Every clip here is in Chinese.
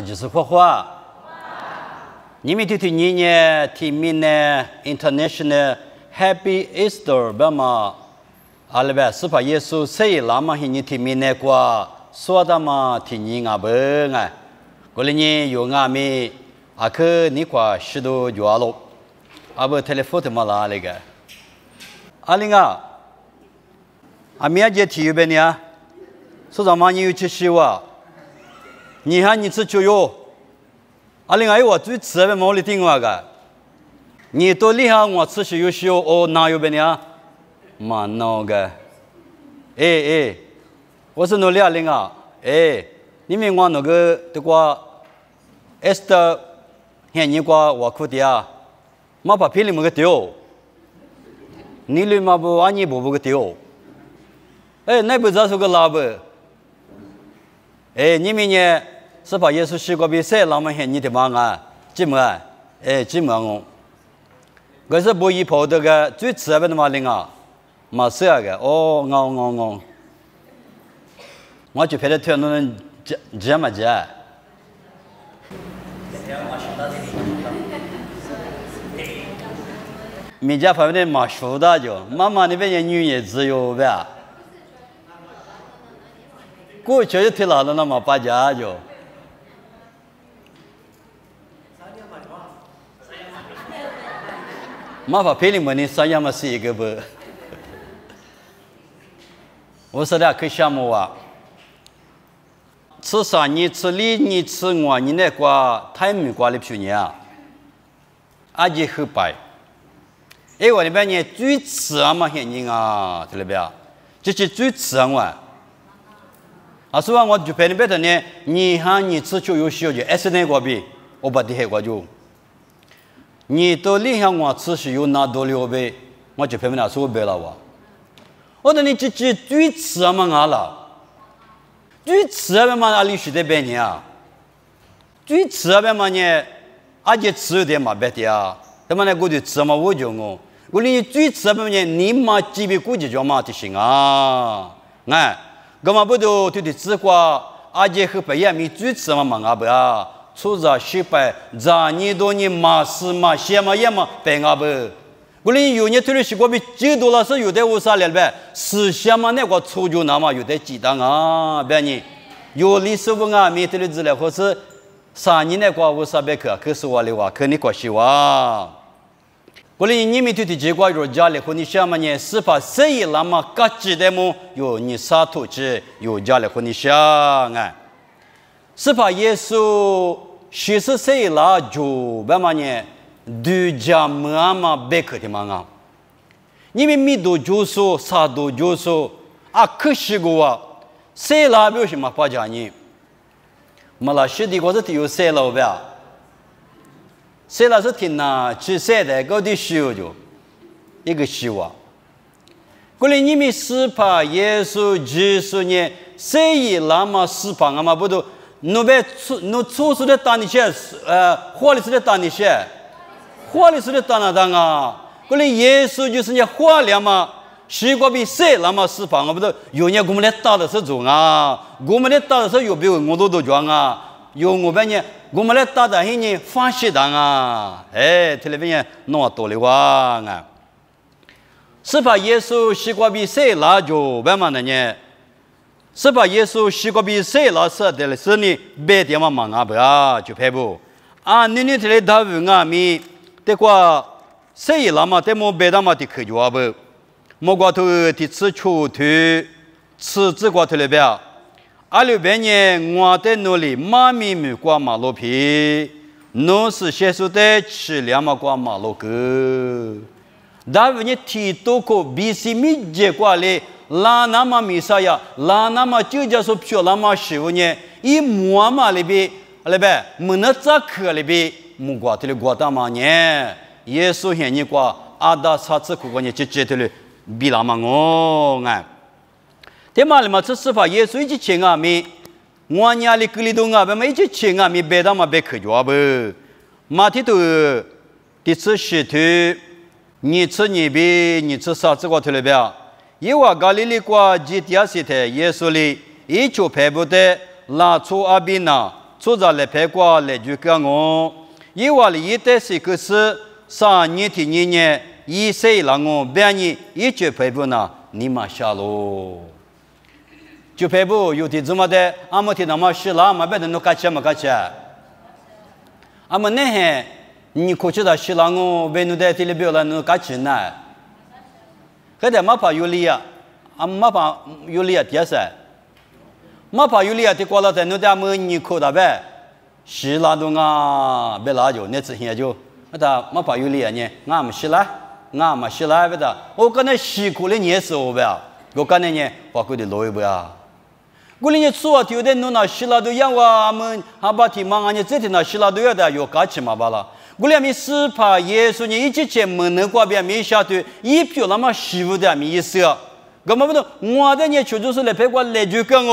就是画画。你们听你呢？听明呢 ？International Happy Easter 吧嘛？阿拉呗，是把耶稣谁那么你听明呢？过说的嘛，听你阿不哎？过来呢有阿咪阿克你过许多就阿喽，阿不 telefon 的嘛啦那个。阿玲啊，阿咪阿姐提有呗呢？说什么你有去洗哇？你看你吃就有。阿玲哎，我最吃呗毛里听话个。你多厉害，我吃是有洗哦，哪有呗呢？嘛闹个。哎，我是努力阿玲啊。哎，你们我那个这个 Esther 现你个我哭的啊，马把皮里么个丢，你里嘛不安你不个丢，哎，那不知道是个拉不，哎，你们呢是把耶稣洗过比赛，那么现你的嘛啊，怎么啊？哎，怎么哦？可是不一跑这个最吃的嘛零啊，马色个哦，我就陪着团人接嘛接。米家旁边的马熟的就，妈妈那边的女也只有呗。过去就提老了那么八家就。麻烦陪你们的三样嘛是一个不？我说的可项目啊。吃啥你吃里你吃我你那瓜太没瓜的便宜啊，阿姐很白。哎，我那边呢最吃啊嘛现人啊，对了不呀？这是最吃啊我。啊，所以我就陪你别的呢，你看你吃就有需要就，S那个比我把这些个就，你到厉害我吃是有拿多了呗，我就陪你拿手背了哇。我说你这最吃啊嘛俺了。最吃啊嘛，阿里许的别人啊，最吃啊嘛呢，阿姐吃的嘛别的啊，他们那过去吃嘛我就我你最吃啊嘛呢，你嘛几笔估计就嘛的行啊，哎，干嘛不都对吃过阿姐和白眼米最吃嘛嘛阿不啊，出着失败，咋你多你嘛是嘛些嘛也嘛白阿不。我们有年推的习惯比几多了是有的乌啥了呗？思想嘛那个初就那么有的鸡蛋啊，别你有历史文啊，没得的资料或是啥年那个乌啥别克，可是我的话，可你关系哇？我们你们推的结果有家里和你想嘛呢？是怕谁那么高级的么？有你啥土地有家里和你想啊？是怕耶稣其实谁拉就别嘛呢？对家么嘛别克的嘛啊，你们米多就说啥多就说啊，可惜个啊，谁拉表什么不讲呢？没啦，学的我是有谁了呗？谁拉是听呐？去谁的搞的修就一个希望。过来你们是怕耶稣基督呢？谁也那么是怕俺们不都？侬别出事的打你些，活的事的打你些。活的是的当啊，过来耶稣就是你活了嘛，西瓜比谁那么释放啊？不都有人我们来打的是种啊，我们来打的是有比我都装啊，有我们呢，我们来打的是呢放弃当啊，哎，这里边弄多的话啊，是把耶稣西瓜比谁那就别嘛的呢？是把耶稣西瓜比谁那是的是呢？别的嘛忙啊不啊就拍不啊，你这里打问啊咪。这个谁那么这么别那么的科学不？莫过头的吃出头，吃这个头里边，阿里边呢，我在努力妈咪咪过马路皮，侬是写出的吃两毛过马路个，但是你提多个比西米结果嘞，拉那么米啥呀？拉那么就叫说漂那么师傅呢？一摸嘛里边，里边没那咋可里边。木瓜头的瓜大嘛呢？耶稣现你瓜阿达啥子苦瓜呢？直头的比那么我哎，对嘛了嘛？这是把耶稣一起请啊咪，我家里格里东啊，别嘛一起请啊咪，别他妈别可着不？马蹄头的吃石头，你吃你比你吃啥子瓜头了别？因为加利利瓜基底下是的耶稣里一就排不得拉出阿宾呐。出着来陪过来就跟我，以我的一代是个是上年的年一岁让我别人一句陪不呢，你妈下喽。就陪不有的怎么的，俺们听那么是啦，嘛别的弄干吃嘛干吃。俺们那嘿，你过去的是啦，我别弄在这里边了，弄干吃呢。可得嘛怕有理啊，俺嘛怕有理啊，第三。嘛怕有理啊，的过了在弄在么你口的呗，是啦都啊，别拉就那次现就，那他嘛怕有理啊呢，俺们是啦，俺们是啦别的，我跟那辛苦的年时候呗，我跟那呢，花过的老一辈啊。古里呢，说有的弄那希腊都养我们，还把提忙呢，这天那希腊都要的有价钱嘛罢了。古里面是怕耶稣呢，一直前门能过边没下对，一票那么媳妇的没意思啊。干嘛不懂？我的呢，确就是来陪我来就跟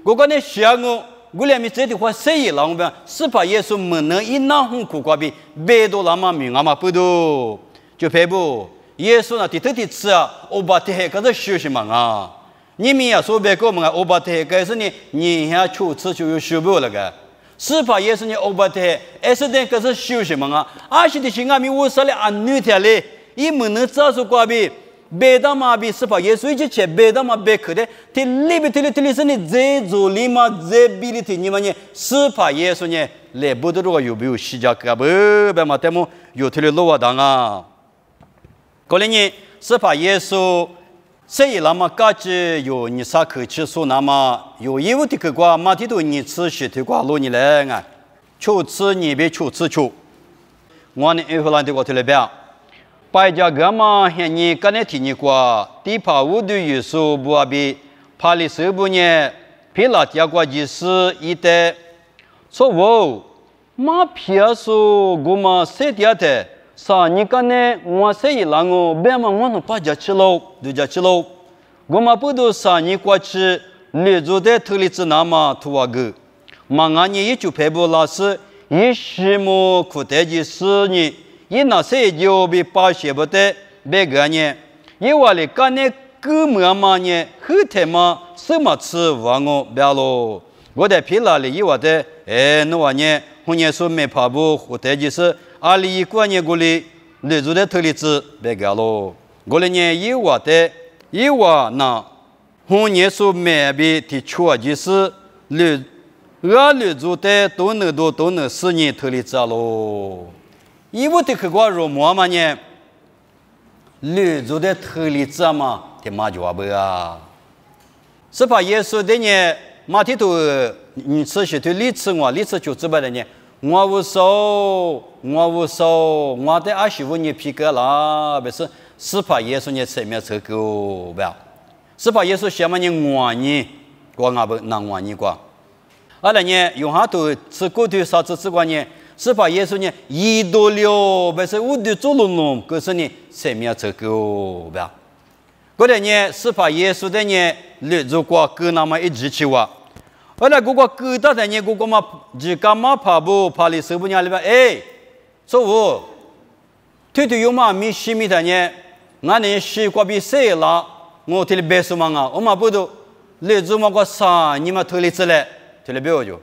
我跟那想我，古里面这的话谁也让我们是怕耶稣门能一拿红苦过边，别多那么命啊嘛不多，就陪不耶稣呢，特地吃啊，我把这个是休息嘛啊。你们也说别个嘛，欧巴特该是呢，你下出吃就有修不了个，是怕也是呢欧巴特，还是那个是休息嘛啊，而且的是俺们我说了安女的嘞，一门能找出过比，别的嘛比是怕也是一直吃，别的嘛别可的，这里边这里是呢这做里嘛这比里头你们呢是怕也是呢，来不得如果有没有西家个不，别嘛他们有这里路啊当啊，过来呢是怕也是。所以，那么各自有你啥口气说，那么有义务的去过，马蹄头你吃些的过路你来啊，求吃你别求吃求。我呢，一会儿的过去来表，百家干嘛？现你刚才听你过，地帕五的元素不阿比，帕里十不呢？皮拉家国技师一代，说我马皮亚说我嘛谁的的？sa ni kane ngwa sei lango bema ngwa pa ja chilo du ja chilo goma pudo sa ni kwa chi le zo de thli chi na ma thuwa ge ma nga ni yi chu phe bo la se yi shi mo khu de ji si ni yi na sei jo bi pa she bo de be ga ni yi wa le kane ku ma ma ni hu te ma se ma chi wa ngo bia lo go de pi la le yi wa de no wa ni hu ni so me pa bo khu de ji se阿里过年过里，来做的头里子别个咯。过来年一娃的，一娃那红年所买的的确就是来做的都能4年头里子咯。一娃的去过肉馍嘛呢？来做的头里子嘛，的嘛就不啊。是怕耶稣的呢，马蹄头你吃些的里吃我，里吃就知道的呢。我无手，我的25年皮革啦，不是是怕耶稣你前面这个不要，是怕耶稣下面你我你，我不能我你过，后来呢用下头吃过头啥子吃过呢？是怕耶稣呢一多了，不是我的做龙，可是呢前面这个不要，过来呢是怕耶稣的呢，如果跟那么一起去哇。后来，我哥到的呢，我嘛，自家嘛爬步，爬里手不伢里边，哎，说我，推有嘛米西米的呢，俺呢西瓜比谁啦？我提里白手嘛啊，我嘛不都，来做嘛个啥？你嘛推里子嘞，推里不要就，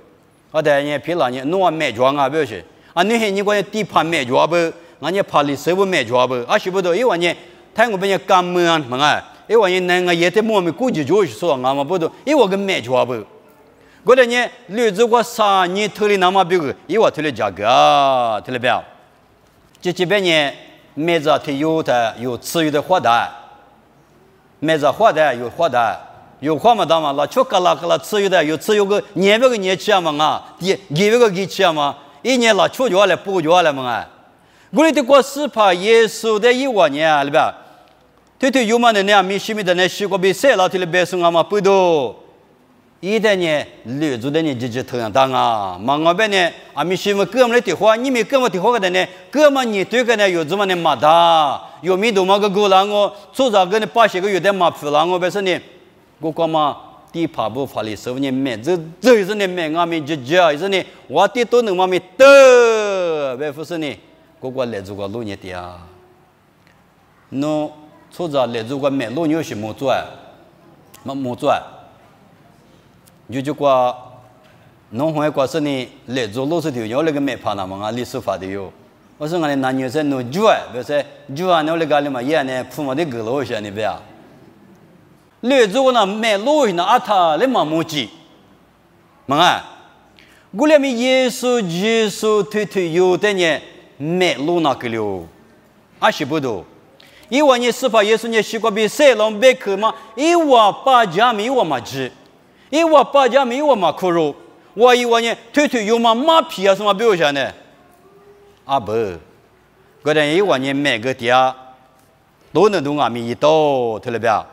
我的呢皮啦呢，弄买庄啊，不要去，啊，你看你个地盘买庄不？俺呢爬里手不买庄不？啊，是不都？因为呢，他我们呢干么嘛啊？因为呢，那个也得我们估计就是说，俺嘛不都，因为我跟买庄不？过来呢，例如我3年投的那么别个，一我投的价格，投了不要。这边呢，买着它有的有持有的货的，买着货的有货的，有货嘛当嘛，那确个持有的有持有个年别个年期嘛啊，给个给期嘛，一年那确就来补就来嘛啊。过来的过是怕耶稣的一万年，对吧？对有嘛的那米西米的那西瓜比谁老投的别送啊嘛不多。一代呢，绿族的呢就是同样当啊，嘛我边呢，阿米西么哥们的话，你们哥们的话个的呢，哥们你对个呢有这么的马达，有米多么个狗狼哦，做啥个呢80个月的马皮狼哦，别说呢，我干嘛地爬不法律收呢买，这是呢买阿米就叫，是呢，我的都能阿米得，别不是呢，我来做个路呢的啊，喏，做啥来做个买路牛是么做啊？么做啊？就过，农会过是你来做老师的，要那个没怕那么啊，历史法的哟。我说俺男女生弄猪啊，不是猪啊，那那个里嘛也呢，父母的狗老些你不要。来做那没老些那阿他那么母鸡，嘛啊，我俩咪耶稣推有的呢，没老那个了，阿是不多。因为你司法耶稣你习惯比谁让别克嘛？因为把家咪我嘛吃，因为把家咪我嘛苦肉。我以为呢，推有嘛马屁啊什么表现呢？啊不，个人以为呢每个dia都能懂阿咪一刀，对了吧？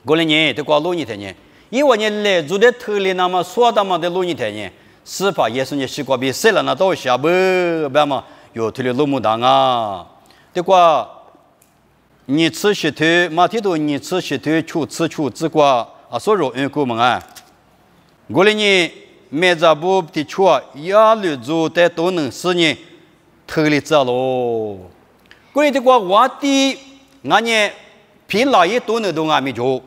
个人呢，这个路你睇呢，因为呢来做的头里那么说的嘛的路你睇呢，司法耶稣你习惯比谁让那刀下不，别嘛有推的路木当啊，这个你吃石头，马蹄头你吃石头，出这个啊，所有人过门啊，个人呢。每家不的错，压力做的都能使你头里走喽。过来的话，我的俺呢，皮拉也都能都俺没做，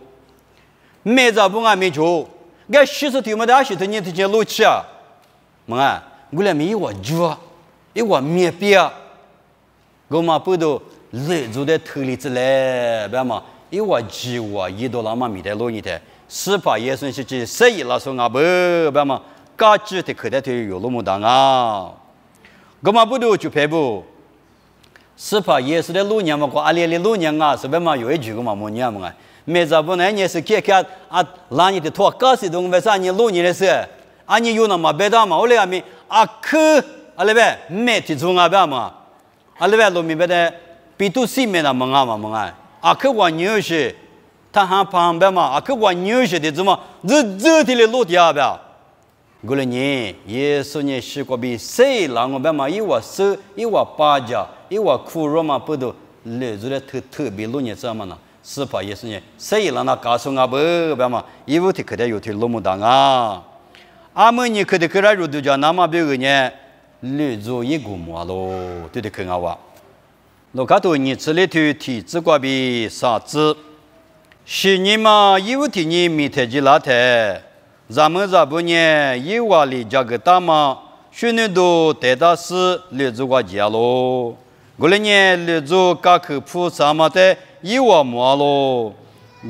每家不俺没做，俺60头没得20头你提前录起啊，么啊，过来没我做，一我面边，我嘛不都来做的头里子嘞，别嘛，一我鸡我一多那么没得录你的。司法也算是去谁也拉说啊不嘛，家具的口袋头有那么大啊，我们不都去排布，司法也是的路年嘛，过阿里的路年啊，是不嘛有一句个嘛么年嘛，没咋不呢？你是看啊，拉你的拖高些东为啥你路年的事？啊你有那么别的嘛？我来阿咪啊去阿里呗，没提出啊别嘛，阿里呗路面别的比都西面那么啊，啊去我牛是。他还旁边嘛，啊，可我牛些的怎么这的路底下边，过了年，耶稣呢是个比谁让我边嘛，一我手，一我八家，一我苦肉嘛，不都来做的特别路年怎么呢？是怕耶稣呢，谁让他告诉我不边嘛，一物的可得有条路么当啊，阿们你可得可来入度叫那么别个呢，来做一个么咯，对的看我话，我看到你这里头提这个比啥子？是你嘛？有的你没太记拉太，咱们这不呢？有话里加个大嘛，许多都带到是来做个家咯。过来呢，来做各口菩萨嘛的有话么咯？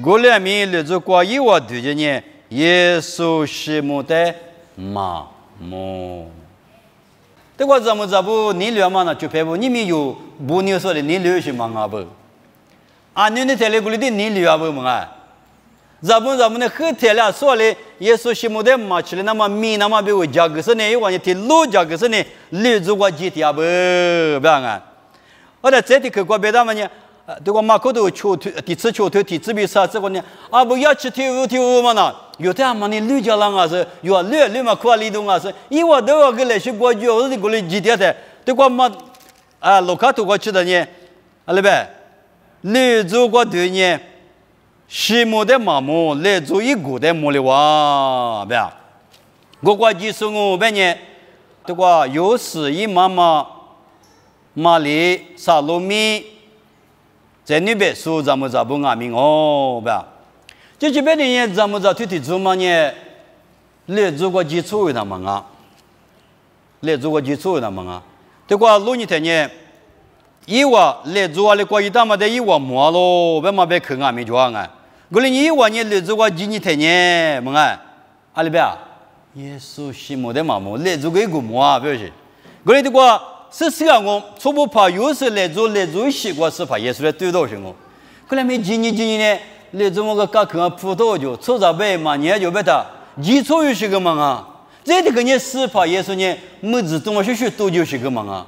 过来面来做个有话对着呢，耶稣是么的嘛么？这个咱们这不你聊嘛那就排不，你们有不牛说的你聊是嘛不？啊，你那天来过来的你聊不嘛啊？咱们那很天了，说的耶稣是么的嘛去了，那么米那么比我价格是呢，我呢提路价格是呢，留住我几天不？不啊？我在这里去过别的嘛呢？这个马可都求第次求头第次比啥这个呢？啊，不要去跳舞嘛呢？有的嘛呢，绿家郎啊是，有绿嘛快里动啊是，因为都要给来去过去，我是过来几天的，这个嘛啊，路卡头过去的呢，啊对呗？来做个对呢，是么的麻木，来做一个的木里哇，别啊！我过去说我别呢，这个有时一妈妈玛丽萨罗米在那边说咱们这不阿明哦，别啊！这边的呢，咱们这推做嘛呢，来做个基础的嘛啊，来做个基础的嘛啊，这个路你睇呢？以我来做了过一大嘛的以我摸咯，为嘛别看俺没装啊？过来你以我呢来做个几年天呢？么啊？阿里边啊？耶稣是么的嘛么？来做个一个摸啊，不是？过来的话，是个我初步怕有时来做习惯是怕耶稣来对到什么？过来没几年呢？来做我个刚看葡萄酒，抽着杯嘛，你就别他，基础有些个嘛啊？这个你是怕耶稣呢？没自动学多就是个嘛啊？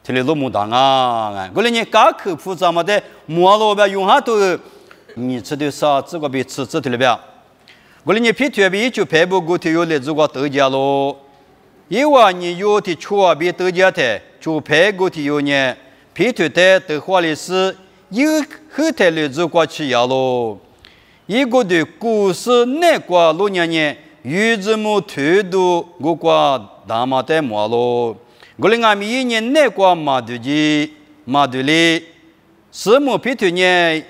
这里路木大啊！过来你各口菩萨嘛的，摸了边用下都，你吃的啥？这个别吃这里边。过来你皮特别就排不过头有来做个豆家咯。因为你有的错别豆家的，就排过头有呢，皮特的豆花里是有后台来做过去呀咯。一个的故事那个路年呢，有这么推度我个大马的摸咯。过来俺们一年那个马对哩，什么皮头呢？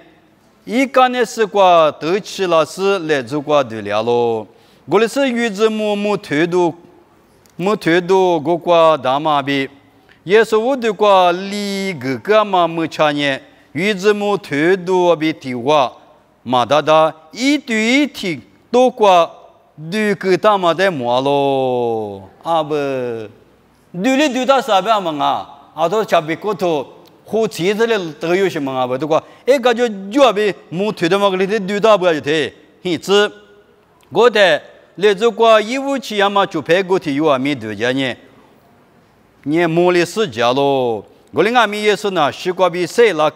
一个呢是个斗气老师来做个对了咯。过来是与之么推度木推度过过大马比，耶稣我对过离个个嘛木茶呢，于是木推度比提话，马达达一对一提多过对个大马的马咯，啊不，对哩对到啥边嘛啊，啊都差别过头。好车子嘞都有什么啊？不都讲，哎，个就就被木推的嘛，个里头丢到不要就对，因此，我的来做过义务期呀嘛，就派过去有阿米度家呢，你莫里斯家咯，我哩阿米也是呢，西瓜比谁啦，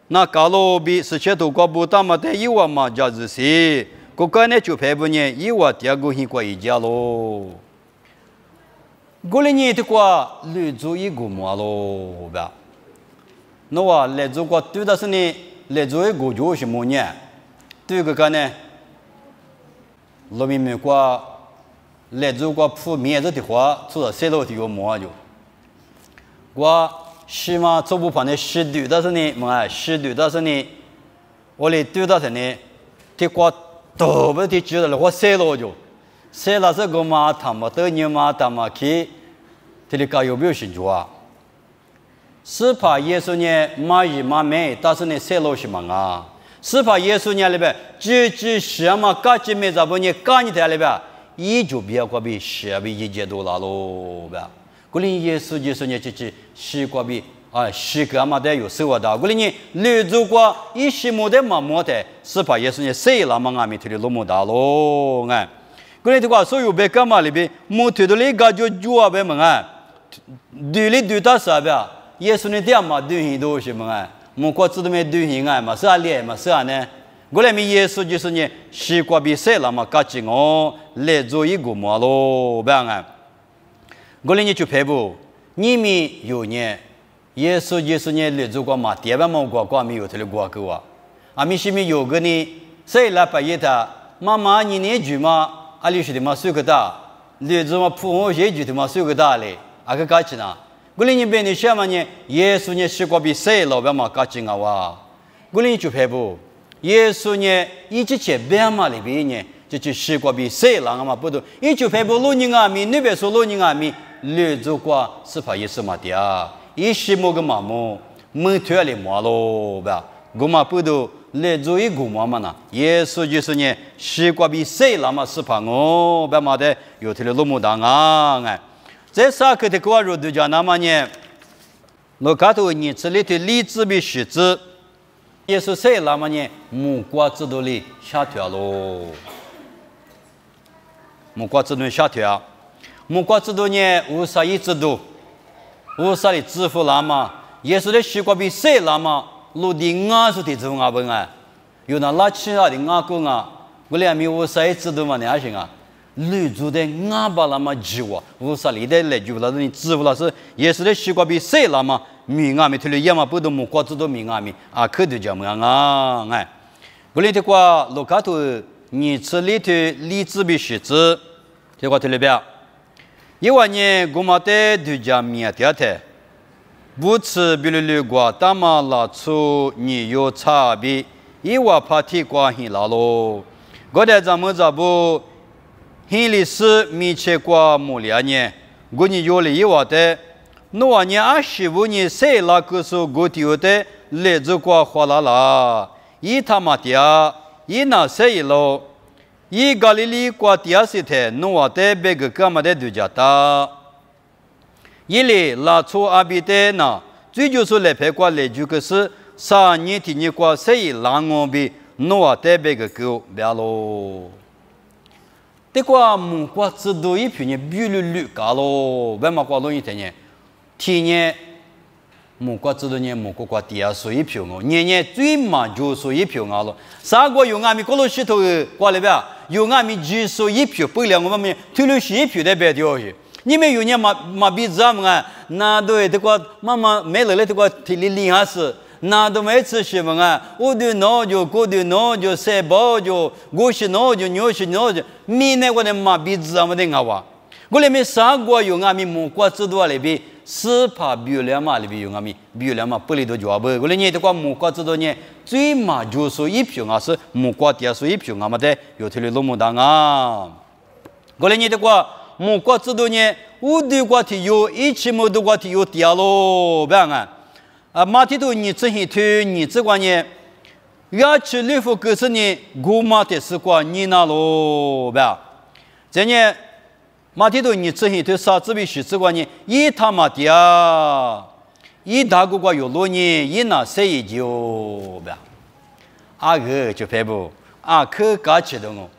那高罗比是切头瓜不大嘛，但有啊嘛家子些，个个呢就派不呢，有啊第二个hin过一家咯，我哩呢的话，来做一个嘛咯，吧。那我来做过对的是呢，来做一个就是么呢？对个呢，农民们过来做过铺面子的话，做谁都有么就。我希望做不盘的是对的是呢，么是对的是呢，我来对的是呢，的过多不的知道了，我谁了就，谁了是个嘛他嘛都你嘛他嘛去，这里搞有没有兴趣啊？是怕耶稣呢马一马没，但是呢塞老什么啊？是怕耶稣呢里边只什么干几没咋不呢？干你台里边，一就别个比十比一节多了喽吧？古里耶稣呢只十个比啊十个嘛的有收获的，古里呢六足过一十亩的嘛么的，是怕耶稣呢谁了嘛阿弥陀的罗么大喽哎？古里的话所有别个嘛里边，木头的里个就啊别么哎，对里对到啥边？耶稣呢，点嘛对应都是么啊？木瓜子都没对应啊嘛，是啊嘞嘛是啊呢。过来咪耶稣就是呢，西瓜比谁了嘛？搞起我来做一个嘛咯，别啊。过来你就排布，你们有呢，耶稣就是呢来做个嘛，第二嘛瓜没有他的瓜够啊。啊咪是咪有个呢，谁来把一他妈妈你那句嘛，阿里说的嘛水个大，来做嘛普我些句的嘛水个大嘞，啊个搞起呢？古里你别你想嘛呢？耶稣呢是个比谁老表嘛搞紧啊哇！古里就排布，耶稣呢一直去别嘛里边呢，就是个比谁郎嘛不懂，一就排布罗尼阿米，那边说罗尼阿米，略做过是怕耶稣嘛的啊，一时么个嘛么，没推了嘛咯吧？我嘛不懂，略做一个嘛呢？耶稣就是呢是个比谁郎嘛是怕我别嘛的，有推了罗木当啊哎。这啥个的瓜肉都叫那么呢？我看到你这里的荔枝比柿子，也是谁那么呢？木瓜子都里下条喽，木瓜子都下条，木瓜子都呢无啥一制度，无啥的支付那么，也是的西瓜比谁那么，落地硬是的这种阿本啊，有那拉起来的硬工啊，我俩没无啥一制度嘛，你还行啊？绿族的阿巴那么吉哇，乌萨里的来就那你支付了是也是的西瓜比谁那么米阿米推了也嘛不懂木瓜子都米阿米啊，可就叫么啊哎，不然的话，罗卡头你吃里头荔枝比柿子，这个推了表，因为呢我们的都叫米啊条的，不吃比如绿瓜，大马拉出你有差别，因为怕提瓜很老咯，我在咱们这不。现历史密切过木两年，我你有了以外的，那年25年谁那个时候我丢的来自过哗啦啦，一他妈的，一那谁了，一个里里过第二次的，那的别个干嘛的都叫他，一里拉出阿比的那，最就是来拍过来就个是3年提年过谁让我比那的别个狗别喽。这个木瓜子都一批呢，比率高咯，为嘛瓜容易的呢？天年木瓜子都呢，木瓜第二数一批哦，年年最嘛就数一批啊咯。三个有俺们过路石头瓜里边，有俺们几数一批，不了我们推了一批的别掉去。你们有年嘛比咱们啊，那对这个妈妈没了这个体力厉害是。那都没吃什么啊？我的脑就，我的脑就，塞包就，我是脑就，牛是脑就，米那个的嘛比咱们的好哇。我里面三个有俺们木瓜子多里边，是怕比两嘛里边有俺们，比两嘛不里头就不。我里面这个木瓜子多呢，最嘛就是一瓶啊是木瓜底下是一瓶啊嘛的，有条路木当啊。我里面这个木瓜制度呢，无对瓜体有，一起木对瓜体有掉咯，别样啊，马蹄头你这些腿，你这瓜呢，牙齿里头可是呢，古马的是瓜你那咯，别样，这呢，马蹄头你这些腿啥子比是这瓜呢？一他妈的啊，一大个瓜有路呢，一那谁就别样，啊个就拍不，啊可嘎起的哦。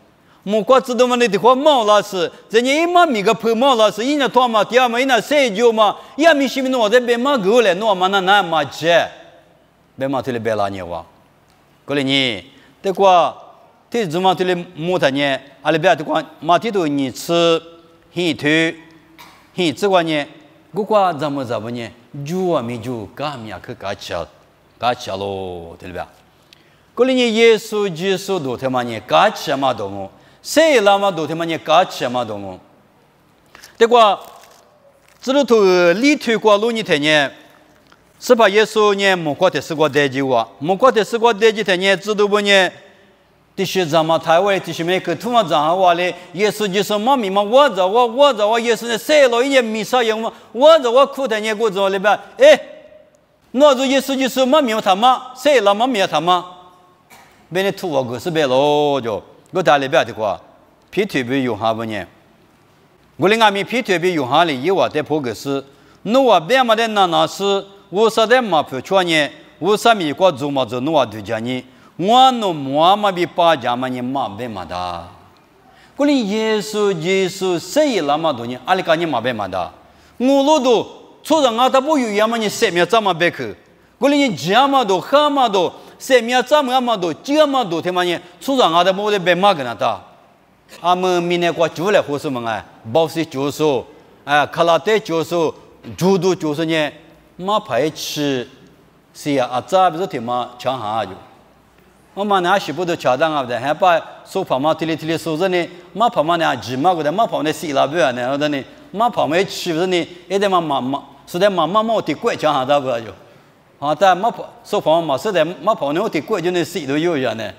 木瓜子都嘛，你的话毛老师，人家一妈咪个破毛老师，一那拖嘛，第二嘛，一那谁就嘛，一米西米诺在别嘛过来，诺嘛那那嘛接，别嘛这里别拉你哇，过来你，这个这怎么这里木头呢？阿里边这个马蹄头你吃，很腿，很这个呢，我个怎么呢？煮啊没煮，干米啊去干吃咯，对不对？过来你耶稣基督都他妈呢干吃嘛懂哦。谁拉嘛都他妈呢搞起嘛都哦，这个这里头里头过路你看呢，是把耶稣呢木瓜的是个代际哇，木瓜的是个代际他呢知道不呢？这些咱们台湾这些每个土嘛讲话嘞，耶稣就是妈咪嘛，我耶稣呢谁了一年弥撒用嘛，我苦他呢过着里边，哎，那就耶稣就是妈咪他妈，谁拉妈咪他妈，别人土我个是别咯就。我打里边的话，皮特别有哈不呢？我另外面皮特别有哈里，有我在破个是，侬我别嘛的那是，我说的嘛不错呢，我说米过做嘛做侬我对家呢，我侬我嘛比把家嘛呢嘛别嘛的，我哩耶稣谁拉嘛多呢？阿里个呢嘛别嘛的，我罗都除了我他不有样嘛呢，谁没怎么别去？我哩你家嘛多，哈嘛多。谁面怎么嘛都，这么多他妈呢？出让俺的没得别嘛个那的，俺们明年过就来或是么哎，保时就是哎，卡拉德就是judo就是呢，马排吃是呀，啊这不是他妈强下就，我们那西部都恰当啊的，还把手旁嘛提里手着呢，马旁嘛呢几嘛个的，马旁呢洗了不要呢，或者呢，马旁没吃不是呢，一点嘛，是的嘛的怪强下的不就？啊，但马跑手旁嘛是的，马跑呢我得过就那谁都有样呢，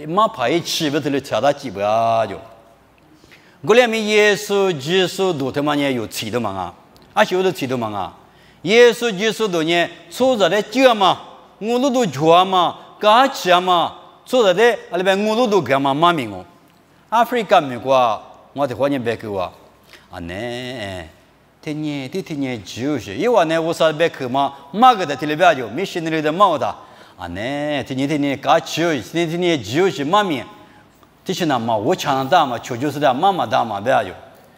马跑一吃不是了，吃到几不啊就。我两面耶稣基督都他妈呢有吃的嘛啊，啊有的吃的嘛啊，耶稣基督都呢出着的酒嘛，我路都酒嘛，嘎吃嘛，出着的啊里边我路都干嘛妈咪哦，阿非干咪过，我的话呢别个啊，啊呢。天年就是，因为呢，我说别去嘛，马个的提里边就没心里的毛的，啊呢，天年搞就是，天年就是妈咪，这些呢嘛，我强大嘛，就是的妈妈大嘛，别就，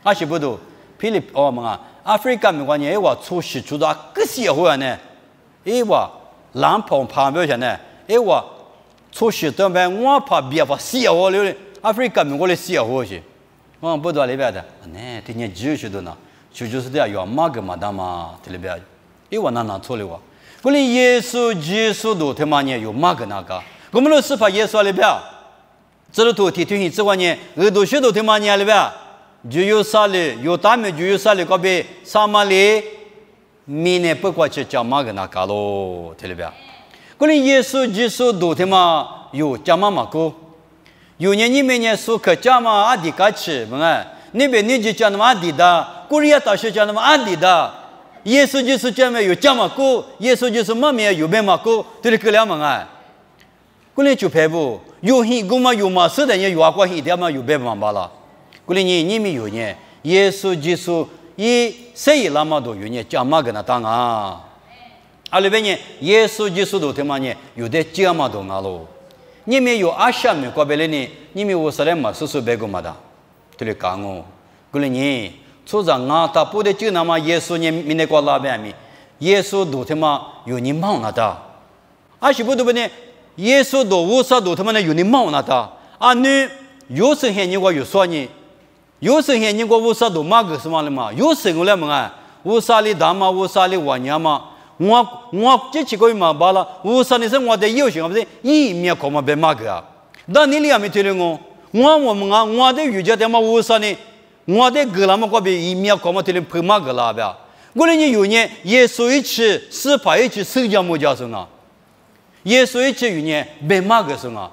阿是不都，菲律宾嘛，阿非干没关系，我出去出到各些会呢，我南旁旁边去呢，我出去当边我怕别怕西我了，阿非干没我来西我去，我不多里边的，呢，天年就是的呢。就是这样，有马个嘛，大嘛，这里边，因为我那错了哇。我连耶稣基督都他妈呢有马个那个，我们都是把耶稣里边，这里头提提之外呢，耳朵学都他妈呢里边，就有啥哩，有大名就有啥哩，个别撒玛利，明年不过去讲马个那个咯，这里边。我连耶稣基督都他妈有讲嘛个，有年你们呢说可讲嘛阿迪嘎吃，不哎，那边你就讲嘛阿迪的。古里亚大学讲的嘛安迪的，耶稣就是讲嘛有讲嘛古，耶稣就是嘛面有变嘛古，对了个两嘛哎，古里就排不有很古嘛有嘛是的，有阿过很点嘛有变嘛罢了，古里你们有呢，耶稣就是以谁拉嘛都有呢，讲嘛跟他当啊，阿里边呢耶稣就是都他妈呢有的讲嘛都啊喽，你们有阿下面过别人呢，你们我说的嘛是别个嘛的，对了讲哦，古里你。出让啊，他不得就那么耶稣呢，明天过拉边咪，耶稣都他妈有你冒那的，而且不对不呢，耶稣都无啥都他妈呢有你冒那的，啊你有时候你我有说你，有时候你我无啥都嘛个什么了嘛，有时候来嘛啊，无啥哩大嘛，无啥哩晚年嘛，我这几个月嘛罢了，无啥哩是我的有些不是一面可嘛别嘛个啊，但你俩没听了我们啊，我的遇见的嘛无啥哩。我的格拉嘛，过比一面搞嘛，这里拍嘛格拉呗。我那你有年耶稣一起是把一起生姜木家生啊，耶稣一起有年白嘛个生啊，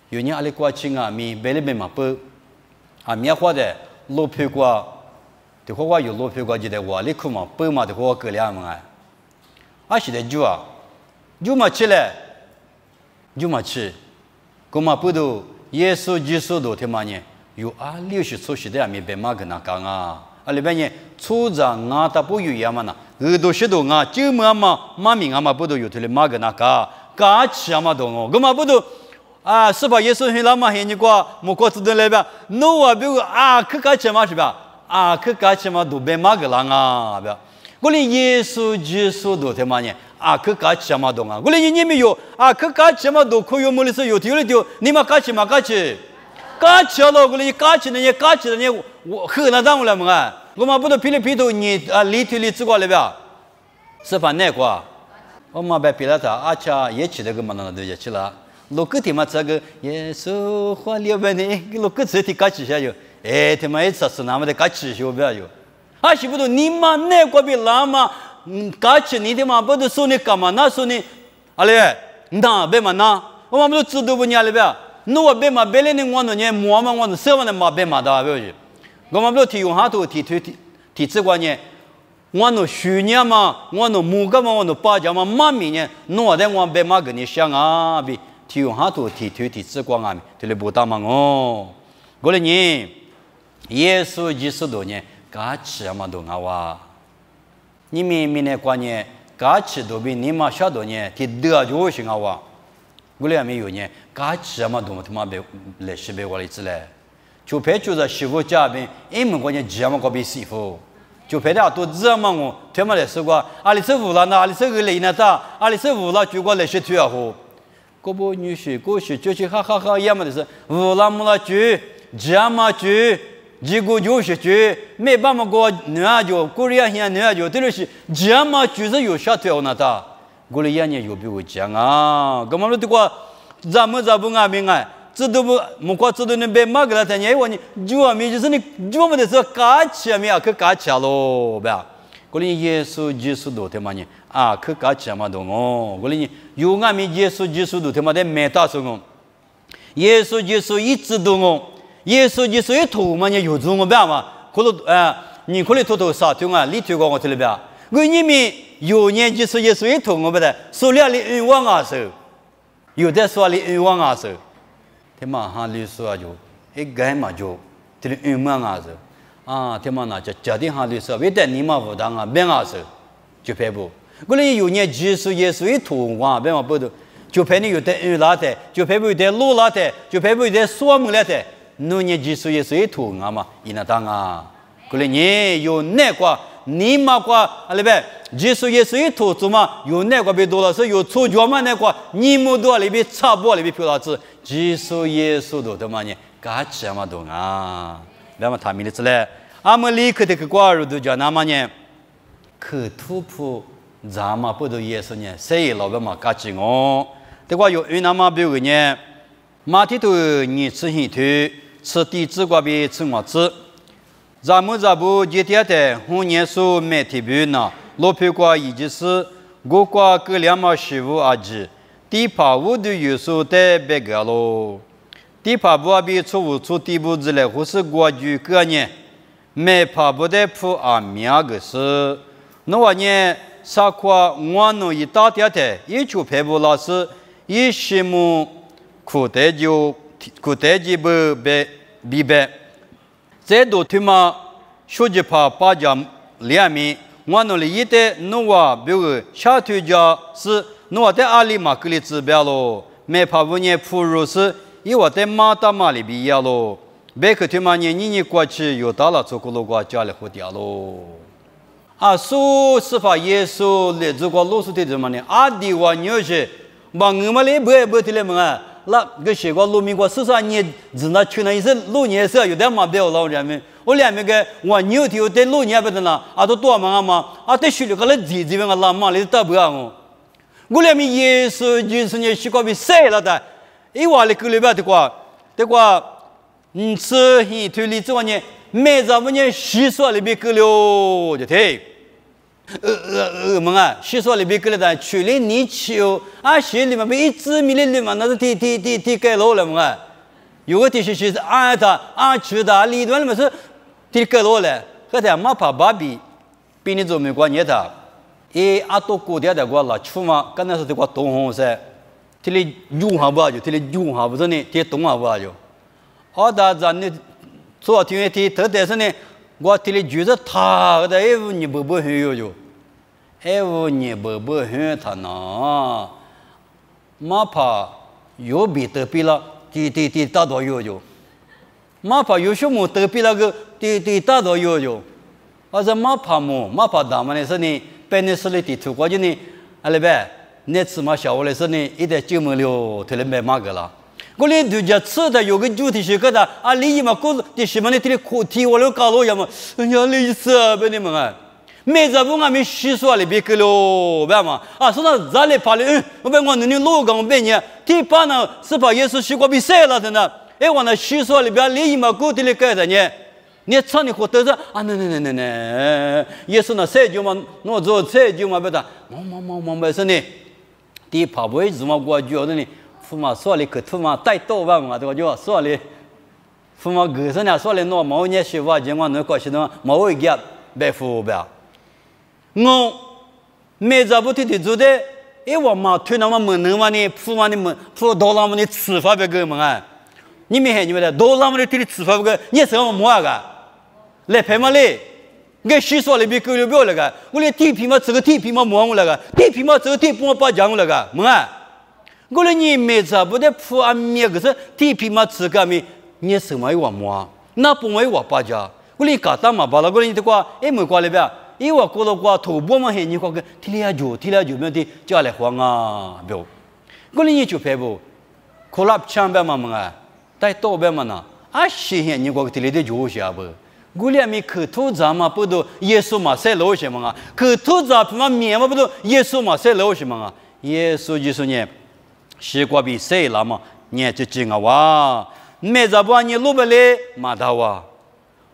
有年阿里过清啊，米白里白嘛不，啊面花的路票过，的话有路票过就得话你看嘛，白嘛的话过两嘛哎，啊是的就啊，就嘛吃嘞，就嘛吃，哥嘛不都耶稣基督都他妈呢，有啊60出时的没白嘛跟那讲啊，啊里边呢出长啊他不有样嘛呐，都是都啊，就嘛命啊嘛不都有他的嘛跟那讲，嘎吃啊嘛都哦，哥嘛不都。啊，是吧？耶稣很拉嘛，很你过，莫过自动来吧。no 啊，比如啊，去干什么是吧？啊，去干什么都别嘛个人啊，不？我连耶稣基督都他妈呢，啊，去干什么都啊？我连你没有啊，去干什么都可以没得事，有丢了丢，你嘛干什么干去？干去了，我连干去了呢，干去了呢，我很难当了嘛啊！我嘛不都皮里皮头你啊，里头里吃过了吧？是吧？那个，我嘛被皮了他，阿cha也吃那个嘛那都也吃了。路个他妈这个耶稣话里边呢，路个这题搞起下有，哎他妈一次是那么的搞起下不要有，啊是不都你妈那个比拉嘛，搞起你他妈不都说你干嘛？那说你，阿嘞，那别嘛那，我们不都知道不你阿嘞别，那我别嘛别嘞你我那呢，我们我那什么的嘛别嘛的不要去，我们不都提用哈头提这关呢？我那虚年嘛，我那木个嘛，我那八家嘛，妈咪呢，我的我别嘛跟你想啊比。提用哈头提之光啊，提了不大嘛哦。过来呢，耶稣基督多呢，嘎吃嘛多啊哇。你明呢关呢，嘎吃多比你嘛晓得呢，提得就行啊哇。过来没有呢，嘎吃嘛多他妈别来西北我来之嘞。就拍就是媳妇家边，因为关呢姐嘛个比媳妇。就拍的都这么我，他妈来说过，阿里是无了那，阿里是个雷那啥，阿里是无了就过来西推啊呼。个不女婿过去就是哈哈哈一么的是，乌拉木拉句，这么句，这个就是句，没办法过女儿就，过年现女儿就，这就是这么句是有啥条那的，过年年有比我讲啊，干嘛了这个，咱们不安平啊，这都不，莫过这都能被骂个了，但你问你，就啊，没就是你，就么的是假吃没啊，去假吃咯，不呀？过年耶稣基督都他妈呢。啊，去搞什么东哦？我哩有俺们耶稣基督他妈的没打算哦，耶稣基督一直都哦，耶稣基督一头嘛你有种我别嘛，可能你可能偷啥东啊？你推广我这里边，我你们有年耶稣一头我不得，说了你冤枉啊是，有的说你冤枉啊是，他妈哈你说就一改嘛就这里冤枉啊是，啊他妈那就家庭哈你说为的你嘛不当啊别啊是，就赔不。过来有年耶稣一头哇，别嘛不都，就陪你有的鱼拉的，就陪不有的路拉的，就陪不有的锁门来的，那年耶稣一头啊嘛，伊那当啊，过来你有那个，你嘛个阿里边，耶稣一头做嘛，有那个别多了是有出脚嘛那个，你们多里边差不多里边漂老子，耶稣都他妈呢，嘎吃嘛都啊，别嘛他们的之类，阿们立刻的个瓜肉都叫那么呢，可突破。咱们不都也是呢？谁老板嘛搞起我？这个有云南嘛，比如呢，马蹄头你吃稀土，吃地质瓜比吃我吃。咱们这不今天的红年数媒体部呢，老皮瓜以及是我瓜各两毛15阿几，地帕五的有数的别个喽。地帕不阿比出地步之类，或是国剧个呢，没帕不得铺阿苗个是，那我呢？啥话我弄一大点的，一就陪不老师，一些么苦得就不明白，再多他妈手机怕把家两面，我弄了一代弄话，比如下头家是弄我在阿里嘛给你指标咯，没怕5年铺入是，因为我在马达马里毕业咯，别个他妈年过去又到了做过路过家里活掉咯。啊，说是法耶稣来这个路数的怎么呢？阿弟话牛些，把我们来不的了嘛？那个些个路民国43年，只那去那一次路年是有点嘛不要老人们，我两边个我牛头在路年不得了，啊都多嘛，啊在水里个来地这边个拉嘛来打不啊我，我两边耶稣就是呢西瓜被晒了的，一话来个里边的话，吃黑腿里这个呢，每咱们呢洗刷里边个了就对。们啊，洗刷里边个了的，去年你秋啊，洗里面被一直米里嘛，那是提盖楼了嘛。有个地区是按去的，里端里面是提个罗嘞，和他马帕巴比，比你做没关系的。阿多古点的过了，出嘛，刚才是这个东红噻，提里用下不就，提里用下不是呢，提东下不就。大咱呢，昨天提特点是呢，我提里就是他的你不很有就，你不很他呢，马帕有比得比了，提大多有就。马帕有什么得比那个提大多有就，这马帕大嘛呢是呢，本来是的地图国家呢，那边那次嘛小我来是呢，一点就没了，提里买马个了。我连度假吃的有个主题是个的，你嘛过的什么呢？提里课题我了搞了呀嘛，人家类似啊，别你们啊，没在不俺们洗刷里别个了，别嘛，说那咋来爬的？我别我那你老讲别呢，提爬呢是把耶稣洗过比赛了的呢。我那洗刷里边里嘛过的里改的呢，你唱你活得着那，耶稣那赛就嘛，我做赛就嘛别的，忙别是呢，提爬不会怎么过去的呢？父母说的可他妈带多吧嘛，对吧？就说的，父母个人呢说的那毛年学话，尽管那个是那毛一个白富吧。我没在不提的做的，我妈推那么门那么呢，父母的门，父多那么的吃法别个嘛啊。你们看你们的多那么的提的吃法别个，你什么么个？来拍嘛嘞？我洗刷里边够了不了个？我连地皮嘛这个地皮嘛摸我了个，地皮嘛这个地皮嘛把讲我了个，么啊？我来你没在不得铺安面个是地皮嘛吃个面，你什么话么？那不没话把家，我来搞大嘛把了，我来你的话，没过来呗？我过了过头部嘛，你过个提了就没得家来慌啊，不？我来你就拍不，可拉枪呗嘛么啊？带刀呗嘛呢？是你过个提了的就下不？我来没可土咱嘛不都耶稣嘛塞楼什么啊？可土咱嘛面嘛不都耶稣嘛塞楼什么啊？耶稣就是呢。西瓜比谁了嘛？你就进啊哇！没在不你路不来马达哇！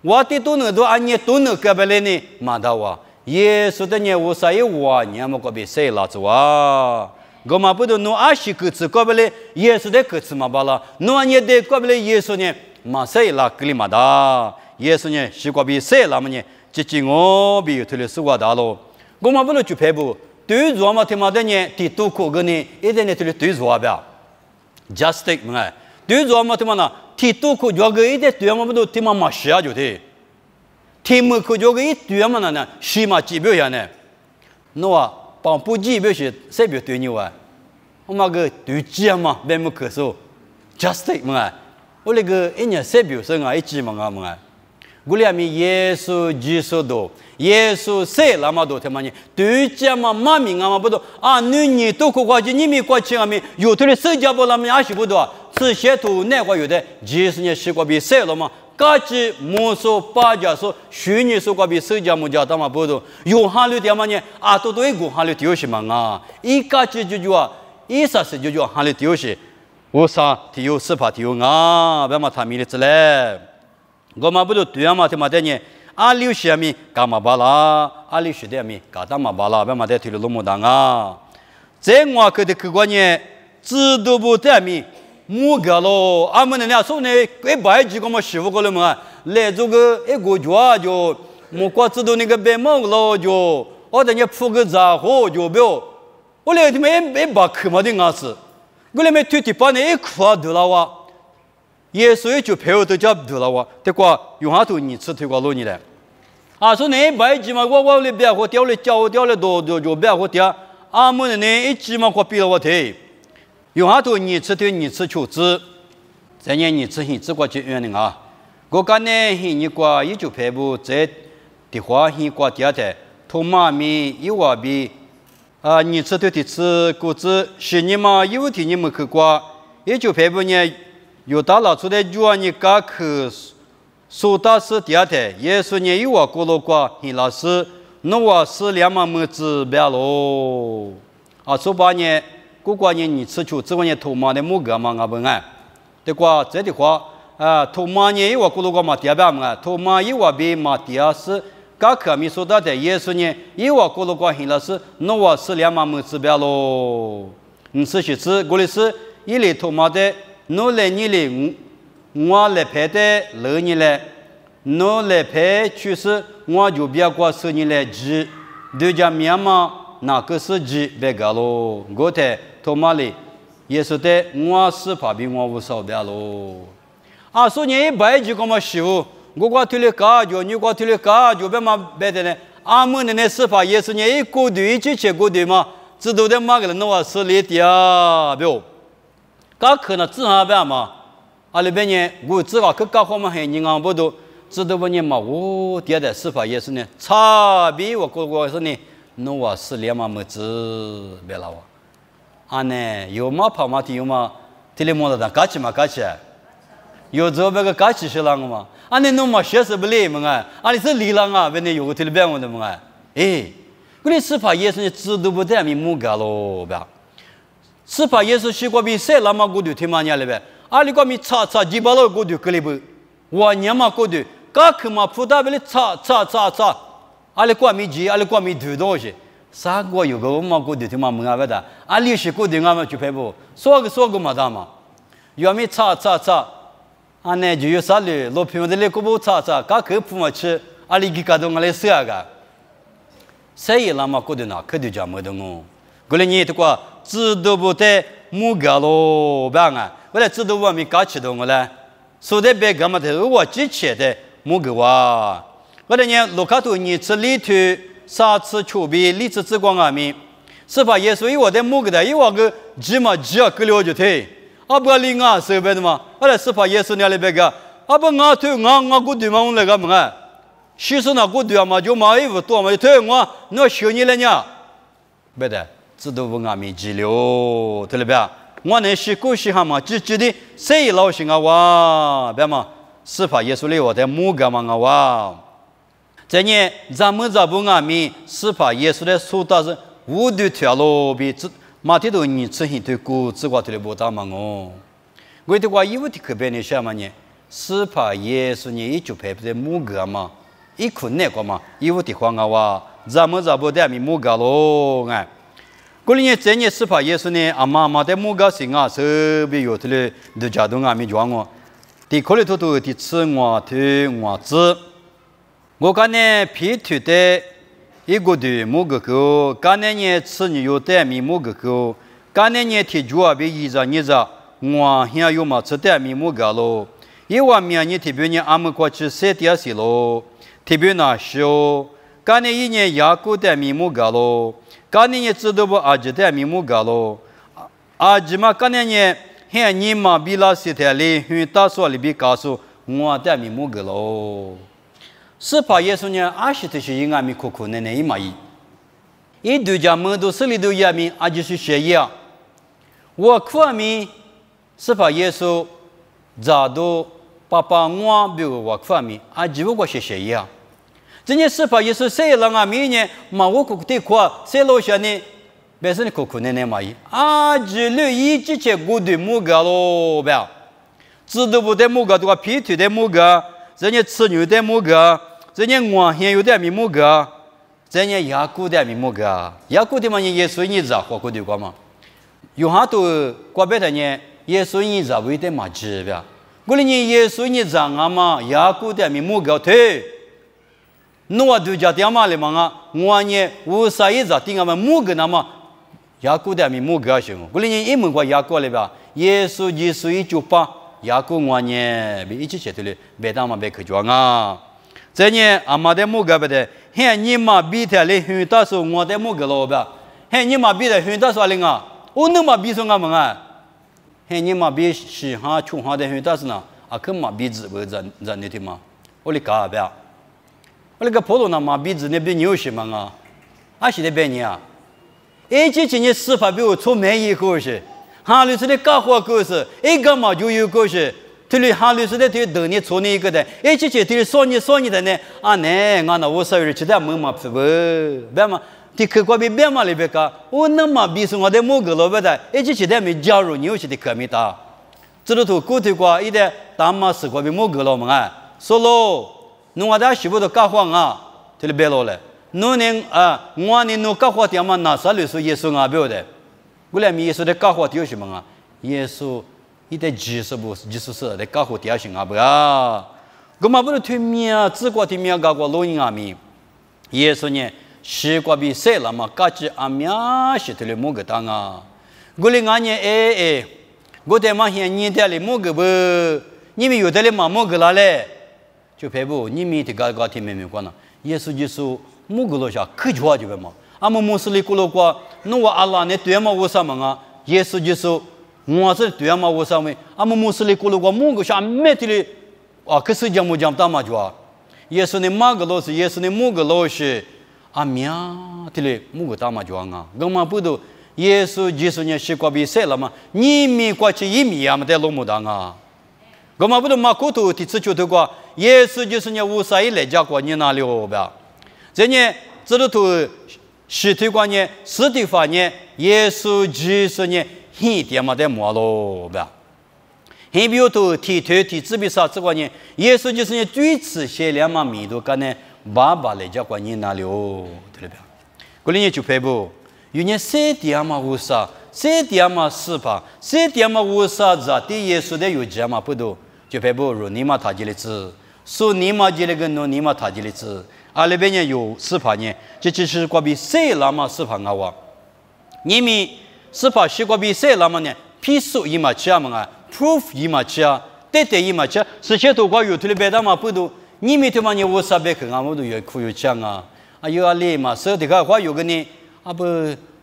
我的都能都你都能干不来呢马达哇！耶稣的你无啥一哇，你们个比谁了子哇？我们不都弄20个字干不来？耶稣的个字嘛罢了，弄你的干不来耶稣呢？嘛谁了格里马达？耶稣呢？西瓜比谁了嘛呢？就进我比推了西瓜大喽！我们不能去排布。对住嘛，他妈的呢，地都过个呢，一点呢，对住啊，不要 ，just take 嘛，对住嘛，他妈呢，地都过着个一点对嘛，不都他妈嘛是啊，就的，他们过着个一对嘛呢，是嘛指标下呢，那啊，帮不指标是谁标对你啊？我嘛个对指嘛，别么可说 ，just take 嘛，我那个一年谁标生啊，一指嘛嘛，我俩咪耶稣基督多。耶稣谁那么多他妈呢？对家嘛妈咪啊嘛不多女都过去，你们过去啊咪有的社交不那么20不多，这些都那个有的，几十年西瓜比谁了嘛？各级魔术八家说，虚拟说瓜比社交么家他妈不多，有哈律的嘛呢？都一个哈律丢什么啊？一个级就一啥事就哈律丢些，我啥丢是怕丢啊？别嘛他咪的之嘞，我嘛不都对啊嘛他妈的呢？留下面干嘛巴拉？留下的面干嘛巴拉？别嘛在推了那么大啊！在我个的客观呢，知道不得面木个咯。们人家说呢，一百几个么师傅个了嘛，来这个一个月就木瓜知道那个白毛了就，等你铺个杂货就不要。我来他们一把客嘛的牙齿，我来没推的把那一块得了哇。耶稣就陪我都叫得了哇，这个用下头你吃这个路你来，说那白鸡嘛，我来别个掉了脚，我掉了多就别个掉，们呢一鸡嘛，我比了我腿，用下头你吃对你吃球子，再年你吃你吃过去远的啊，我讲呢你过也就陪不在的话，你过第二天，头妈咪一瓦比你吃对的吃果子，是你嘛有天你们去过，也就陪不呢。有大老出来就让你家去苏大师第二天，耶稣呢又话过了过，你老师那我是2万么子别喽。说把呢，过过年你吃球，这个呢头妈的木个嘛我不爱，对个这的话头妈呢又话过了过嘛第二嘛，头妈又话比嘛第二是，家去咪苏大的耶稣呢又话过了过，你老师那我是2万么子别喽。是些吃，我的是一类头妈的。侬来你来，我来排的，老你来， no le pe 去世，我就别过十年来治，对家面嘛那个是治别个咯，我的托马里也是的，我是怕比我无少别咯。啊，所以一百就干嘛修？我过推了家就，你过推了家就别嘛别的呢。阿们的那是怕也是你一过对一起去过对嘛，知道的嘛个人我是里的啊，别。噶可能只下边嘛，啊里边呢，我自个去搞好嘛，还人家不都知道不呢嘛？我第二代是怕也是呢，差别我个是呢，那我是连嘛没知别了哇。啊呢，有嘛跑嘛的有嘛，这里么子的搞起嘛搞起，有这边个搞起是啷个嘛？啊呢，弄嘛学是不累嘛啊？啊你是离啷啊？别呢有个这里边我的嘛哎，我哩是怕也是呢，知道不得咪木搞咯呗。是怕耶稣西瓜比谁那么过度听嘛伢哩呗？阿里个咪查几把老过度可里不？我伢嘛过度，噶去嘛葡萄比哩查，阿里个咪急，阿里个咪土东西，啥个有个嘛过度听嘛门阿不的？阿里是过度俺们就拍不？说个嘛的嘛？要咪查，阿呢就有啥哩？老平的哩个不查，噶去铺嘛吃，阿里几个东阿里谁个？谁那么过度呢？可就讲没得我。过来你这个知道不得木个咯，别个，为了知道我们搞起动个嘞，说的别个嘛的，我之前的木个哇，为了呢，卢卡图你吃里头啥吃丘比里吃之光阿米，是把耶稣以我的木个的，以我个鸡嘛鸡啊个了就退，啊不里啊是别的嘛，为了是把耶稣那里别个，啊不我退我过对嘛我那个嘛，其实那过对嘛就嘛衣服多嘛就退我，那修你了呢，别的。知道不？俺们急了，对了别？我那是过去哈嘛，直的谁老心啊哇？别嘛，是怕耶稣里我的木个嘛啊哇？这呢，咱们不俺们是怕耶稣的说的是无对条路比马蹄头你吃很多谷子瓜对不大嘛哦？我的话有的可别你想嘛呢？是怕耶稣呢一就拍不的木个嘛？一困难个嘛？有的话啊哇？咱们不的咪木个咯哎？过年这年是怕耶稣呢，阿妈的木个心啊，特别有的嘞，都家都俺们讲我，的可里头的吃我的我子，我看呢皮土的一个的木个狗，看呢吃你有的米木个狗，看呢提主啊比一着我现有嘛吃的米木个咯，一碗面呢特别呢俺们过去晒点些咯，特别那烧，看呢一年牙膏的米木个咯。干年知道不？阿吉的米木搞咯，阿吉嘛干年现你嘛比拉西特里，很大说里比告诉我的米木搞咯。是怕耶稣呢？阿西的是应该米苦苦呢一嘛一对家门都是里头也米，阿就是学呀。我苦米是怕耶稣咋都爸爸我比我苦米，阿吉不过是学呀。这件事怕也是谁让俺明年嘛我苦的苦，谁老下呢？别是你苦苦呢嘛伊，啊，只留一直去过对木个咯，别，知道不得木个，这个皮土的木个，人家吃牛的木个，人家我现有的米木个，人家牙骨的米木个，牙骨的嘛你耶稣你知道活过对过嘛？有哈都过别的呢，耶稣你知道为的嘛知别，我哩你耶稣你知道俺嘛牙骨的米木个退。我对家爹妈哩嘛啊，我呢无啥意思，听俺们木个那么，雅各的咪木个行，我哩一门过雅各哩吧，耶稣一就把雅各我呢，比一起写的哩，别当嘛别去装啊。这呢，阿妈的木个不的，嘿你嘛比他哩很大数我的木个咯吧，嘿你嘛比的很大数哩啊，我能嘛比上俺们啊，嘿你嘛比西哈穷哈的很大数呢，啊可嘛比子不咱你听嘛，我哩搞不呀。我那个普通的嘛，鼻子那边牛些嘛啊，还是那边你啊？一几年司法比我出名一个是，哈律师的搞活故事，一个嘛就有个是，这里哈律师的对等你出你一个的，一几年对说你的呢？啊呢，俺那我稍微知道没嘛是不？别嘛，这客观比别嘛里边个，我那么比是我的某个老板的，一几年没加入牛些的可没打，这里头骨头瓜一点大嘛是过比某个老嘛啊，说喽。侬阿达媳妇都搞慌啊，这里别了嘞。侬呢啊，我呢侬搞慌点嘛，那啥律师耶稣阿表的，我来米耶稣的搞慌点什么啊？耶稣一点技术不，技术是的搞慌点什么不啊？我们不是推面自国的面搞过录音阿米，耶稣呢西瓜比谁了嘛？嘎子阿米是推了某个当啊，我哩俺呢我在嘛现你在哩某个不，你们有的哩嘛某个啦嘞，就排不你们的嘎听明关了，耶稣就说某个落下可좋아就嘛，阿么穆斯林古罗过，侬话阿拉呢对嘛我啥嘛啊？耶稣就说我是对嘛我啥么？阿么穆斯林古罗过某个下没的哩。啊，可是讲么讲大嘛就啊，耶稣的马个老师，耶稣的某个老师，啊命的嘞，某个大嘛就啊，我们不都耶稣呢是过比谁了嘛？你们过去一米啊，没得落木当啊，我们不都马古头第次就头过，耶稣呢无啥一来家过你哪里哦吧？这呢，这里头实体观呢，实体法呢，耶稣呢，一点嘛得没咯吧？还比如说提头提自比啥子关呢？耶稣呢最次写两嘛米多干呢，爸爸来家关你哪里哦？对不对？过年就排不，有年谁点嘛无啥，谁点嘛是吧？谁点嘛无啥子？对耶稣的有讲嘛不多，就排不如你嘛他这里子，说你嘛这里个喏你嘛他这里子，啊那边呢有是吧呢？这就是关比谁啦嘛是吧啊？你们是吧？是关比谁啦嘛呢？批数一嘛吃嘛啊？ proof 一嘛吃啊，对一嘛吃，是些都关有图的别的嘛不多，你们他妈你我啥别看啊，我都有苦有讲啊，啊有啊累嘛，所以这个话有个呢，啊不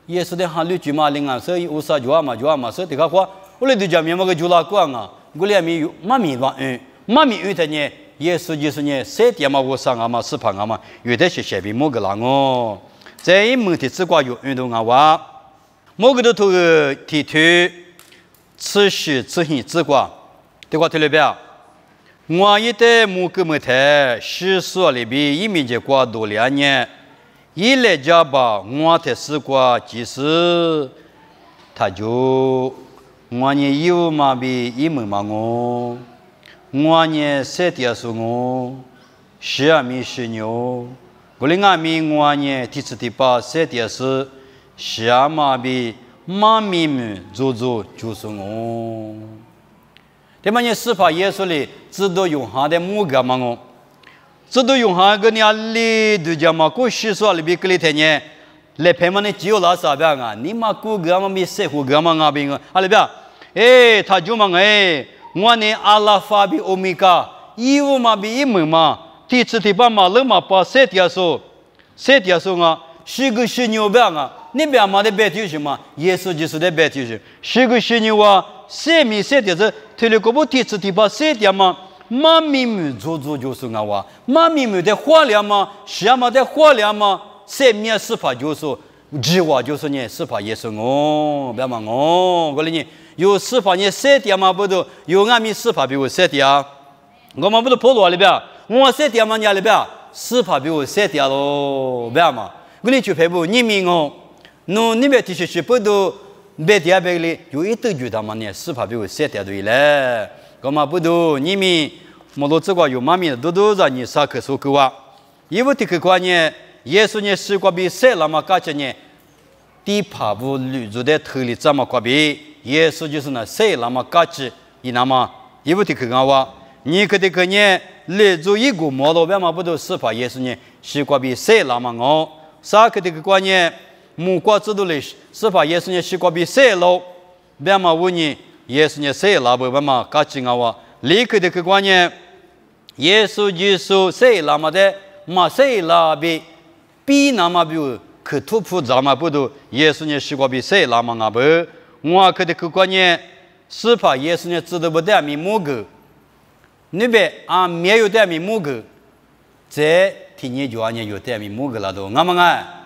也是的哈绿菊嘛领啊，所以我啥就啊嘛，所以这个话我来就讲明嘛个就拉光啊，我俩没有妈咪话妈咪的呢，也是呢，谁点嘛我上啊嘛，是胖啊嘛，有的是写比某个啦哦，在一门的只管有运动啊话，某个都头提推。 此时此行之卦，对卦推了表。我一代木个木台，世所里边一面的卦多2年，一来家吧，我的四卦即是，他就我呢有嘛比一门嘛我呢三点是我，12米是牛，过来俺们我呢第7第83点是12嘛比。 马咪咪做就是我，对嘛？你是怕耶稣里知道用他的木个嘛？我知道用他个你阿里都讲嘛？过世说里边个里头呢，来陪嘛你只有拉啥边啊？你嘛过个嘛没谁胡个嘛阿边个？阿里边，他就嘛我呢阿拉法比欧米伽，一五嘛比一门嘛，第7第8嘛2嘛8 3点数啊，是个是牛边啊。 你别嘛的白丢什么？耶稣就是的白丢什么？是个是你话3米3点子，推了个不第7第8 3点嘛？妈咪咪做就是我话，妈咪咪的化疗嘛，什么的化疗嘛？3米4怕就是计划就是呢4怕耶稣我，别嘛我，我哩呢有4怕呢3点嘛不都有俺们4怕比我3点啊？我们不都跑多里边？我3点嘛家里边4怕比我3点咯，别嘛？我哩就排不你们我。 侬那边地区不都别地边里有一堆就他妈呢，是怕比我3点对嘞，干嘛不都你们莫罗这个有妈咪的都让你啥可说个话，因为这个关呢，耶稣呢是个比谁那么感觉呢？第爬不绿住的头里这么个比，耶稣就是呢谁那么感觉，你那么因为这个话，你可这个呢，来做一个摩罗边嘛不都是怕耶稣呢是个比谁那么我，啥个这个关呢？ 木瓜制度里是把耶稣呢西瓜比谁喽？别嘛问你，耶稣呢谁拉不别嘛？嘎紧啊哇！立刻的个观念，耶稣就是谁拉嘛的？嘛谁拉比？比那么比可突破咱们不都？耶稣呢西瓜比谁拉嘛啊不？我可的个观念是把耶稣呢知道不得米木个，那边啊没有得米木个，这天你就安尼有得米木个了都，俺们啊。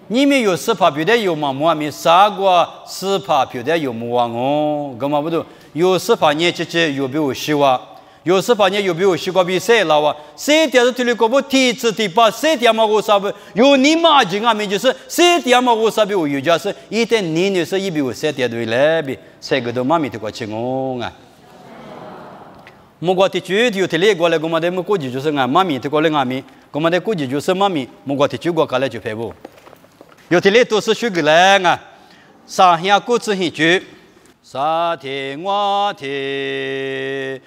你们有4怕别的有嘛？我们啥个4怕别的有么啊？哦，干嘛不都有4怕你这有比我希望，有4怕你有比我希望比谁老啊？谁点子推了个不第7第8，谁点嘛我啥不？有你妈经俺们就是谁点嘛我啥比我有家是一点你是一比我谁点对来比谁个都妈咪都过去我啊！莫过地区有特例过来，我们的莫估计就是俺妈咪都过来俺们，我们的估计就是妈咪，莫过地区过过来就排不。 有的嘞都是学个来啊，上下各自一句，沙天我天，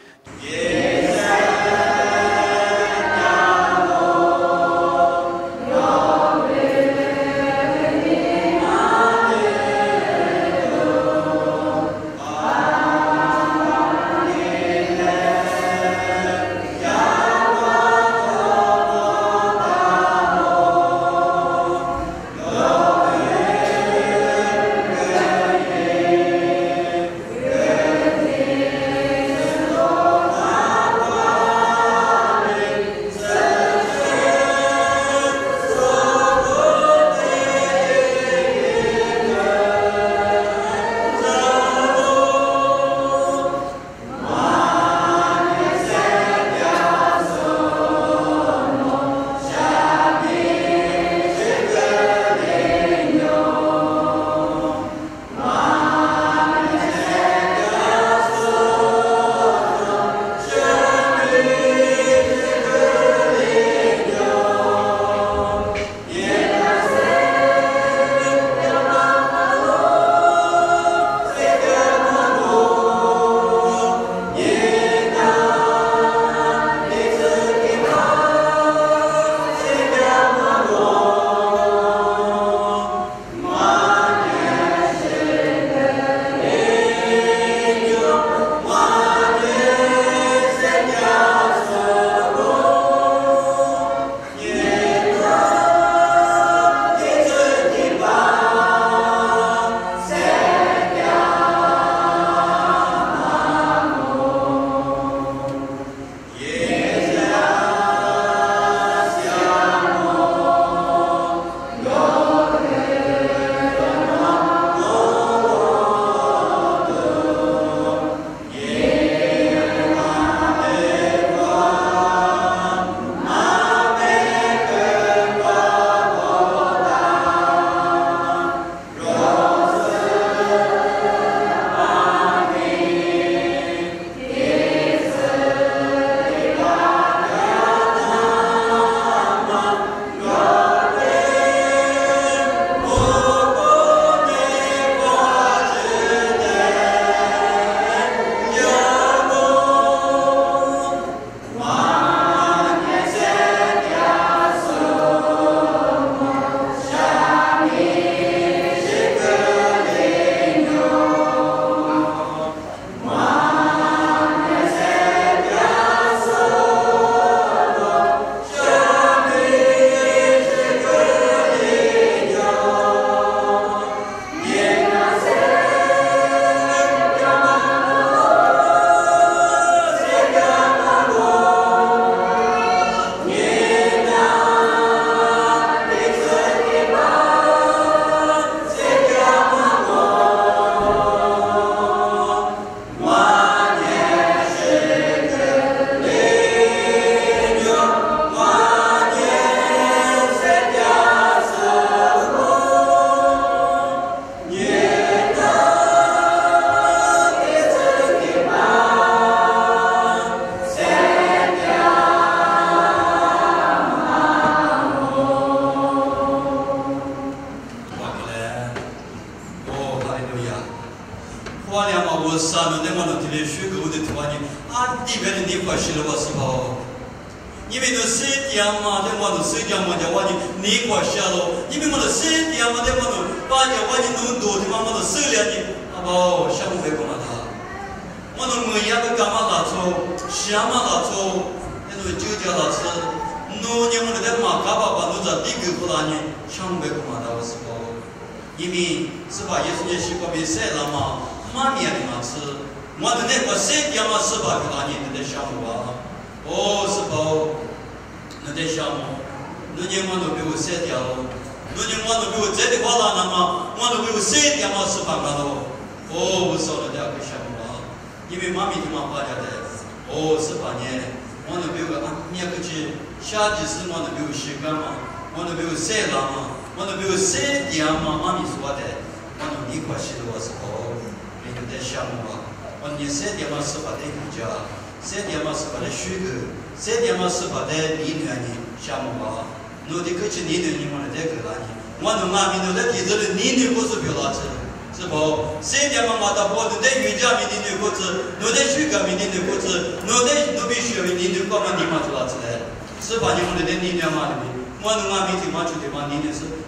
是否？谁家妈妈的婆子在瑜伽明天的果子，我在虚干明天的果子，我在努比学明天的果嘛，你妈出来之类。是吧？你们的你娘嘛的比，我弄嘛明天嘛出的嘛，你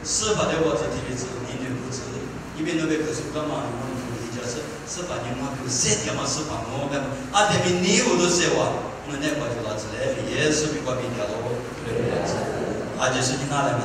是吧？在我这地里子，你的果子，一边那边可是干嘛？我们比较是吧？你妈可谁家嘛是吧？我们啊，这边你我都说话，我们那块就拿之类，也是比较比较多，对不对？啊，就是你拿来嘛。